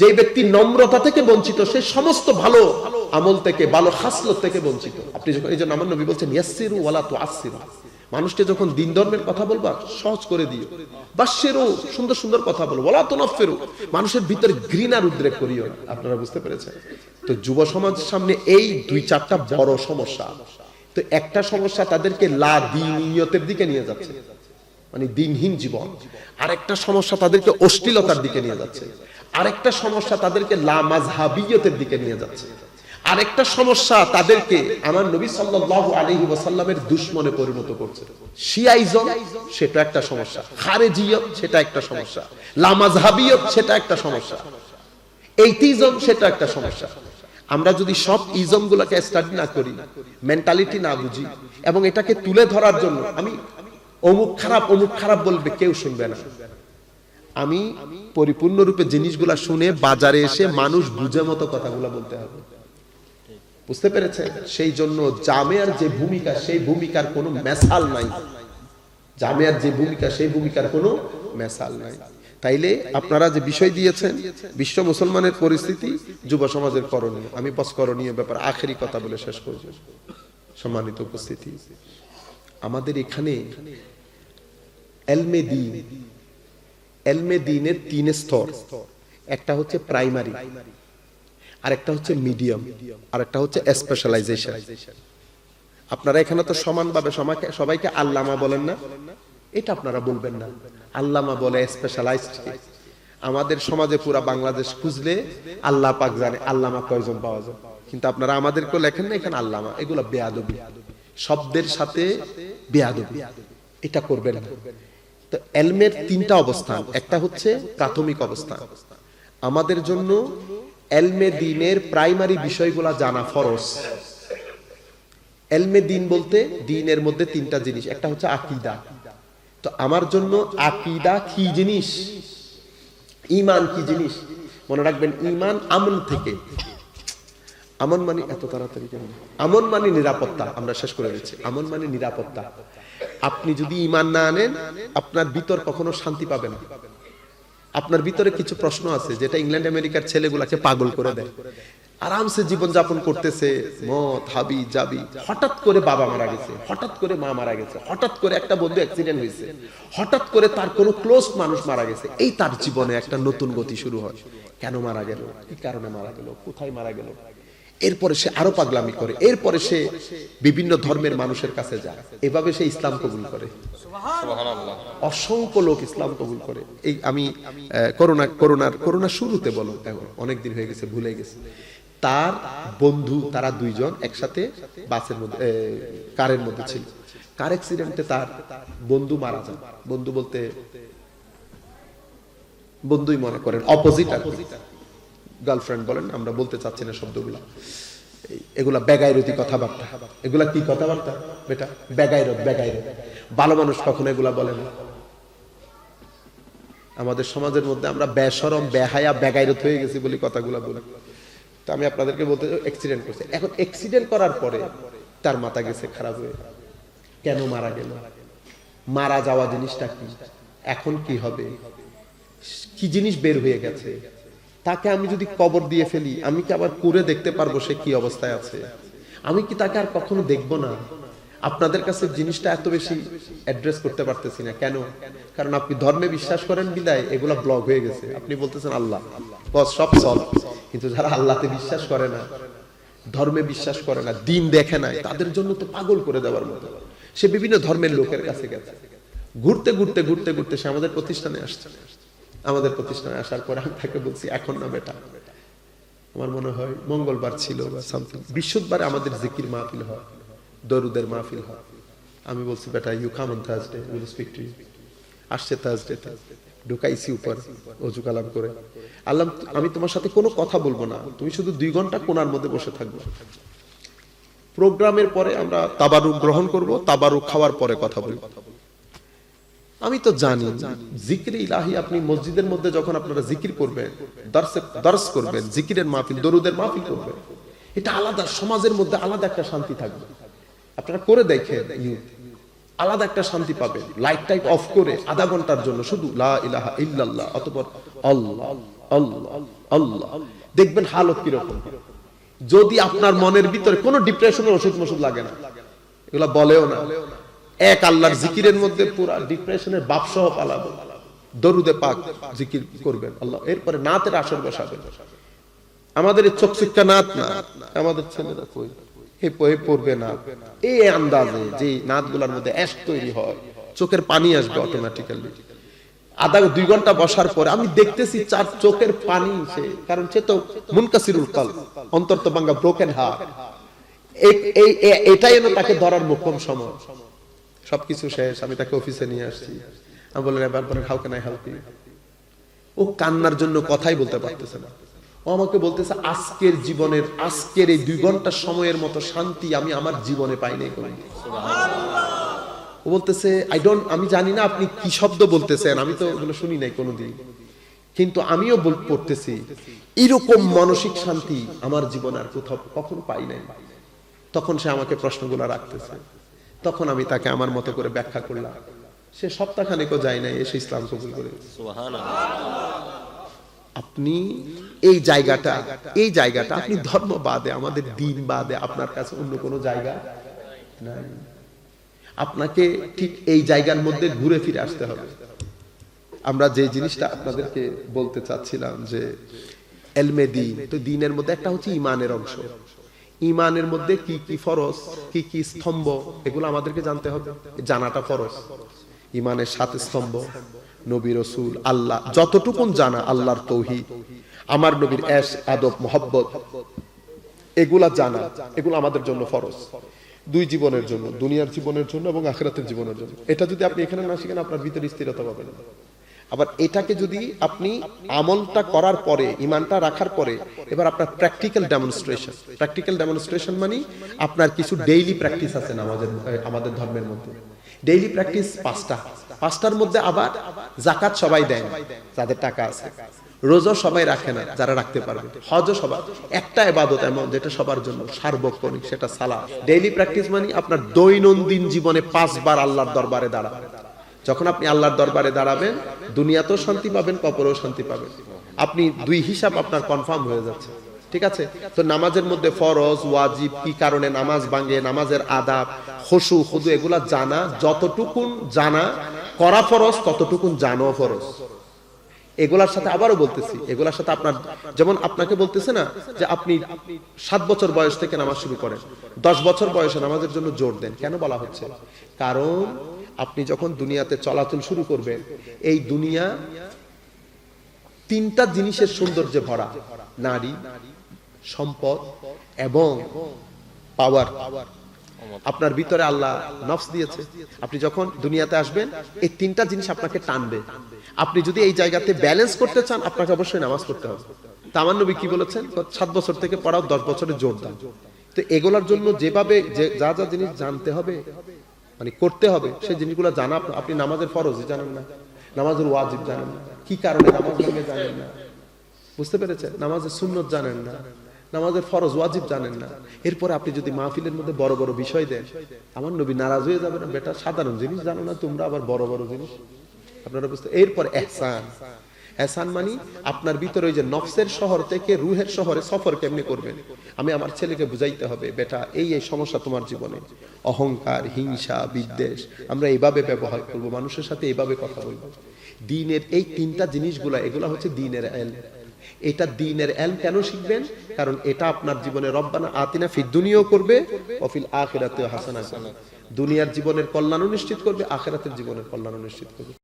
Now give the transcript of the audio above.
যে ব্যক্তি নম্রতা থেকে বঞ্চিত সে সমস্ত ভালো আমল থেকে, ভালো খাসলত থেকে বঞ্চিত। আপনি যখন, এই জন্য আমার নবী বলছেন ইয়াসসিরু ওয়ালা তুআসসিরু, মানুষকে যখন দিন ধর্মের কথা বলবা সহজ করে দিও। বাশশিরু, সুন্দর সুন্দর কথা বলো। ওয়ালা তুনাফফিরু, মানুষের ভিতরে ঘৃণার উদ্রেক করিও না। আপনারা বুঝতে পেরেছেন? তো যুব সমাজের সামনে এই দুই চারটা বড় সমস্যা। তো একটা সমস্যা তাদেরকে লা দ্বীনিয়তের দিকে নিয়ে যাচ্ছে, মানে দিনহীন জীবন। আরেকটা সমস্যা তাদেরকে অশ্লীলতার দিকে নিয়ে যাচ্ছে। আরেকটা সমস্যা তাদেরকে লা মাযহাবিয়তের দিকে নিয়ে যাচ্ছে। আরেকটা সমস্যা তাদেরকে আমার নবী সাল্লাল্লাহু আলাইহি ওয়াসাল্লামের দুশমনে পরিণত করছে। শিয়াইজম সেটা একটা সমস্যা, খারেজিয়ত সেটা একটা সমস্যা, লা মাযহাবিয়ত সেটা একটা সমস্যা, এইথিজম সেটা একটা সমস্যা। আমরা যদি সব ইজম গুলোকে স্টাডি না করি, মেন্টালিটি না বুঝি, এবং এটাকে তুলে ধরার জন্য আমি অমুক খারাপ বলবে, কেউ শুনবে না। আমি পরিপূর্ণরূপে জিনিসগুলা শুনে বাজারে এসে মানুষ বুঝে মতো কথাগুলো বলতে হবে। বুঝতে পেরেছেন? সেই জন্য জামিয়ার যে ভূমিকা, সেই ভূমিকার কোনো মেসাল নাই। জামিয়ার যে ভূমিকা, সেই ভূমিকার কোনো মেসাল নাই। তাইলে আপনারা যে বিষয় দিয়েছেন, বিশ্ব মুসলমানের পরিস্থিতি, যুব সমাজের করণীয়, আমি বস করণীয় ব্যাপার আখেরি কথা বলে শেষ করব। সম্মানিত উপস্থিতি, আমাদের এখানে এলমে দ্বীনের তিন স্তর। একটা হচ্ছে প্রাইমারি, আরেকটা হচ্ছে মিডিয়াম, আরেকটা হচ্ছে স্পেশালাইজেশন। আপনারা এখানে তো সমানভাবে সবাইকে আল্লামা বলেন না? এটা আপনারা বলবেন না। আল্লামা বলে স্পেশালাইজড। আমাদের সমাজে পুরা বাংলাদেশ খুঁজলে আল্লাহ পাক জানে আল্লামা কয়জন পাওয়া যায়, কিন্তু আপনারা আমাদেরকে লেখেন না এখানে আল্লামা। এগুলো বেয়াদবি, শব্দের সাথে বেয়াদবি, এটা করবেন না। তো এলমের তিনটা অবস্থান। একটা হচ্ছে প্রাথমিক অবস্থান। আমাদের জন্য এলমে দ্বীনের প্রাইমারি বিষয়গুলো জানা ফরজ। এলমে দ্বীন বলতে দ্বীনের মধ্যে তিনটা জিনিস। একটা হচ্ছে আকীদা। তো আমার জন্য আকীদা কি জিনিস, ঈমান কি জিনিস মনে রাখবেন। ঈমান আমন থেকে, আমন মানে এত তাড়াতাড়ি কেন? আমন মানে নিরাপত্তা। আমরা শেষ করে দিচ্ছি। আমন মানে নিরাপত্তা। আপনি যদি ঈমান না আনেন, আপনার ভিতর কখনো শান্তি পাবেন না। আপনার ভিতরে কিছু প্রশ্ন আছে যেটা ইংল্যান্ড আমেরিকার ছেলেগুলাকে পাগল করে দেয়। আরামসে জীবন যাপন করতেছে, মদ হাবি জাবি, হঠাৎ করে বাবা মারা গেছে, হঠাৎ করে মা মারা গেছে, হঠাৎ করে একটা বন্ধু অ্যাক্সিডেন্ট হয়েছে, হঠাৎ করে তার কোনো ক্লোজ মানুষ মারা গেছে। এই তার জীবনে একটা নতুন গতি শুরু হয়। কেন মারা গেল, কি কারণে মারা গেল, কোথায় মারা গেল। এরপরে সে আরো পাগলামি করে, এরপরে সে বিভিন্ন ধর্মের মানুষের কাছে যায়। এভাবে সে ইসলাম কবুল করে। অসংখ্য লোক ইসলাম কবুল করে। এই আমি করোনার শুরুতে বলো, অনেকদিন হয়ে গেছে, ভুলে গেছে। তার বন্ধু, তারা দুইজন একসাথে বাসের মধ্যে, কারের মধ্যে ছিল। কার অ্যাক্সিডেন্টে তার বন্ধু মারা যায়। বন্ধু বলতে বন্ধুই মনে করেন, অপোজিট আর কি, গার্লফ্রেন্ড বলেন, আমরা বলতে চাচ্ছি না শব্দগুলা। এগুলা বেগাইরতি কথাবার্তা। এগুলা কি কথাবার্তা বেটা? বেগাইরত। ভালো মানুষ কখনো এগুলা বলে না। আমাদের সমাজের মধ্যে আমরা বেশরম, বেহায়া, বেগাইরত হয়ে গেছি বলে কথাগুলা বলি। তো আমি আপনাদেরকে বলতে, অ্যাক্সিডেন্ট করছে। এখন অ্যাক্সিডেন্ট করার পরে তার মাথা গেছে খারাপ হয়ে। কেন মারা গেল, মারা যাওয়া জিনিসটা কি, এখন কি হবে, কি জিনিস বের হয়ে গেছে। তাকে আমি যদি কবর দিয়ে ফেলি, আমি কি আবার করে দেখতে পারবো সে কি অবস্থায় আছে? আমি কি তাকে আর কখনো দেখবো না? আপনাদের কাছে জিনিসটা এত বেশি অ্যাড্রেস করতে পারতেছি না। কেন? কারণ আপনি ধর্মে বিশ্বাস করেন বিদায় এগুলা ব্লক হয়ে গেছে। আপনি বলতেছেন আল্লাহ, বস সব সলভ। কিন্তু যারা আল্লাহতে বিশ্বাস করে না, ধর্মে বিশ্বাস করে না, দিন দেখে নাই, তাদের জন্য তো পাগল করে দেওয়ার মতো। সে বিভিন্ন ধর্মের লোকের কাছে গেছে, ঘুরতে সে আমাদের প্রতিষ্ঠানে আসছে। আমাদের প্রতিষ্ঠানে আসার পর আমি তাকে বলছি, এখন না বেটা, আমার মনে হয় মঙ্গলবার ছিল বা সামথিং, বৃহস্পতিবারে আমাদের জিকির মাহফিল হয়, দরুদের মাহফিল হয়। আমি বলছি বেটা, you come on Thursday, will speak to you. আসছে থার্সডে, ঢুকাইছি উপর, ওযু কালাম করে। আল্লাহ, আমি তোমার সাথে কোনো কথা বলবো না, তুমি শুধু 2 ঘন্টা কোণার মধ্যে বসে থাকবে। প্রোগ্রামের পরে আমরা তাবারুক গ্রহণ করব, তাবারুক খাওয়ার পরে কথা বলবো। আমি তো জানি জিকিরে ইলাহি, আপনি মসজিদের মধ্যে যখন আপনারা জিকির করবেন, দর্স করবেন, জিকিরের মাহফিল, দরুদের মাহফিল করবেন, এটা আলাদা, সমাজের মধ্যে আলাদা একটা শান্তি থাকবে। আপনারা করে দেখেন, আলাদা একটা শান্তি পাবেন। লাইট টাইট অফ করে আধা ঘন্টার জন্য শুধু লা ইলাহা ইল্লাল্লাহ, অতঃপর আল্লাহ আল্লাহ আল্লাহ, দেখবেন হালত কিরকম। যদি আপনার মনের ভিতরে কোনো ডিপ্রেশনের ওষুধ লাগে না, এগুলা বলেও না, এক আল্লাহর জিকিরের মধ্যে পুরা ডিপ্রেশনের বাপ সহ পালাবো, দরুদে পাক জিকির করবেন আল্লাহ, এরপরে নাতের আসর বসাবেন। আমাদের চোখ শিক্ষা নাত না, আমাদের ছেলেরা কই এই পয়ে পড়বে না, এই আন্দাজে যে নাতগুলোর মধ্যে অ্যাশ তৈরি হয়, চোখের পানি আসবে অটোমেটিক্যালি। আধা 2 ঘন্টা বসার পরে আমি দেখতেছি চার চোখের পানি, সে কারণ সে তো মুনকাসিরুল কলব, অন্তর তো ভাঙা, ব্রোকেন হার্ট। এটাই এনে তাকে ধরার মোক্ষম সময়। সবকিছু শেষ, আমি তাকে অফিসে নিয়ে আসছি, আমি বললাম এবার how can I help you. ও কান্নার জন্য কথাই বলতে পারতেছে না। ও আমাকে বলতেছে আজকের জীবনের, আজকের এই 2 ঘন্টা সময়ের মতো শান্তি আমি আমার জীবনে পাই নাই কোনো। ও বলতেছে আমি জানি না আপনি কি শব্দ বলতেছেন, আমি তো ওগুলো শুনি নাই কোনোদিন, কিন্তু আমিও পড়তেছি এরকম মানসিক শান্তি আমার জীবনে আর কোথাও কখনো পাই নাই। তখন সে আমাকে প্রশ্নগুলো রাখতেছে, তখন আমি তাকে আমার মতো করে ব্যাখ্যা করলাম। সে সপ্তাহখানেকও যায় নাই, এসে ইসলাম কবুল করে। আপনি এই জায়গাটা আপনি ধর্ম বাদে, আমাদের দিন বাদে আপনার কাছে অন্য কোনো জায়গা নাই। আপনাকে ঠিক এই জায়গার মধ্যে ঘুরে ফিরে আসতে হবে। আমরা যে জিনিসটা আপনাদেরকে বলতে চাচ্ছিলাম যে এলমে দ্বীন, তো দ্বীনের মধ্যে একটা হচ্ছে ঈমানের অংশ। ঈমানের মধ্যে কি কি ফরজ, কি কি স্তম্ভ, এগুলো আমাদেরকে জানতে হবে, জানাটা ফরজ। ঈমানের 7 স্তম্ভ, নবী রাসূল, আল্লাহ, যতটুকুন জানা, আল্লাহর তাওহীদ, আমার নবীর এশ আদব মোহাব্বত, এগুলা জানা, এগুলো আমাদের জন্য ফরজ, 2 জীবনের জন্য, দুনিয়ার জীবনের জন্য এবং আখিরাতের জীবনের জন্য। এটা যদি আপনি এখানে না শিখেন, আপনার ভিতরে স্থিরতা পাবেন না। আবার এটাকে যদি আপনি আমলটা করার পরে, ঈমানটা রাখার পরে, এবার আপনার প্র্যাকটিক্যাল ডেমনস্ট্রেশন মানে আপনার কিছু ডেইলি প্র্যাকটিস আছে আমাদের ধর্মের মধ্যে। ডেইলি প্র্যাকটিস 5টার মধ্যে আবার যাকাত সবাই দেয় না যাদের টাকা আছে, রোজা সবাই রাখে না যারা রাখতে পারবে, হজও সবাই, একটা ইবাদত এমন যেটা সবার জন্য সার্বক্ষণিক, সেটা সালাত। ডেইলি প্র্যাকটিস মানে আপনার দৈনন্দিন জীবনে 5 বার আল্লাহর দরবারে দাঁড়াবেন। যখন আপনি আল্লাহর দরবারে দাঁড়াবেন, দুনিয়াতেও শান্তি পাবেন, কবরেও শান্তি পাবেন। আপনি 2 হিসাব আপনার কনফার্ম হয়ে যাচ্ছে, ঠিক আছে? তো নামাজের মধ্যে ফরজ, ওয়াজিব, কি কারণে নামাজ ভাঙে, নামাজের আদাব, খুশু, খুদু, এগুলা জানা, যতটুকুন জানা করা ফরজ, ততটুকুন জানাও ফরজ। এগুলার সাথে আবারও বলতেছি, এগুলার সাথে আপনার, যেমন আপনাকে বলতেছে না যে আপনি 7 বছর বয়স থেকে নামাজ শুরু করেন, 10 বছর বয়সে নামাজের জন্য জোর দেন। কেন বলা হচ্ছে? কারণ আপনি যখন দুনিয়াতে চলাচল শুরু করবেন, এই দুনিয়া 3টা জিনিসের সৌন্দর্যে ভরা, নারী, সম্পদ এবং পাওয়ার। আপনার ভিতরে আল্লাহ নফস দিয়েছে। আপনি যখন দুনিয়াতে আসবেন, এই 3টা জিনিস আপনাকে টানবে। আপনি যদি এই জায়গাতে ব্যালেন্স করতে চান, আপনাকে অবশ্যই নামাজ পড়তে হবে। তা আমার নবী কি বলেছেন? 7 বছর থেকে পড়াও, 10 বছরে জোর দান। তো এগুলোর জন্য যেভাবে যা যা জিনিস জানতে হবে, মানে করতে হবে, সেই জিনিসগুলো জানা। আপনি নামাজের ফরজ জানেন না, নামাজের ওয়াজিব জানেন না, কি কারণে নামাজ ভাঙে জানেন না, বুঝতে পেরেছেন? নামাজের সুন্নত জানেন না, নামাজের ফরজ ওয়াজিব জানেন না। এরপরে আপনি যদি মাহফিলের মধ্যে বড় বড় বিষয় দেন, আমার নবী নারাজ হয়ে যাবে না, বেটা সাধারণ জিনিস জানো না তোমরা, আবার বড় বড় জিনিস। আপনারা বুঝতে? এরপর এহসান মানে আপনার ভিতরে ওই যে নফসের শহর থেকে রুহের শহরে সফর কেমনি করবেন। আমি আমার ছেলেকে বুঝাইতে হবে, বেটা এই সমস্যা তোমার জীবনে, অহংকার, হিংসা, বিদ্বেষ, আমরা এইভাবে ব্যবহার করব, মানুষের সাথে এইভাবে কথা বলবো। দ্বীনের এই 3টা জিনিসগুলা, এগুলা হচ্ছে দ্বীনের ইলম। এটা দ্বীনের ইলম কেন শিখবেন? কারণ এটা আপনার জীবনে রব্বানা আতিনা ফিদ দুনিয়াও করবে, ওয়া ফিল আখিরাতিহি হাসানাহ, দুনিয়ার জীবনের কল্যাণও নিশ্চিত করবে, আখিরাতের জীবনের কল্যাণও নিশ্চিত করবে।